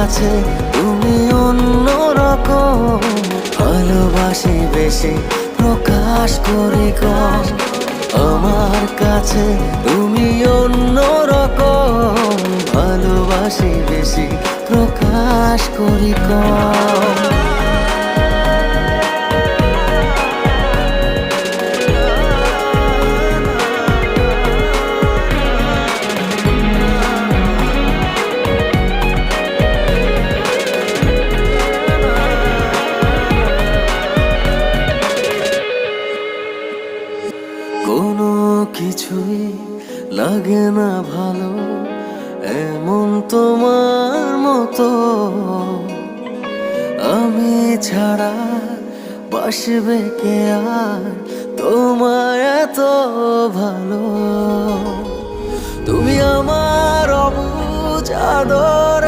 কাছে তুমি অন্যরকম, ভালোবাসি বেশি প্রকাশ করি কম। আমার কাছে তুমি অন্যরকম, ভালোবাসি বেশি প্রকাশ করি কম। কোনো কিছুই লাগে না ভালো এমন তোমার মতো, আমি ছাড়া বাসবে কে আর তোমায় এত ভালো। তুমি আমার অবুঝ আদর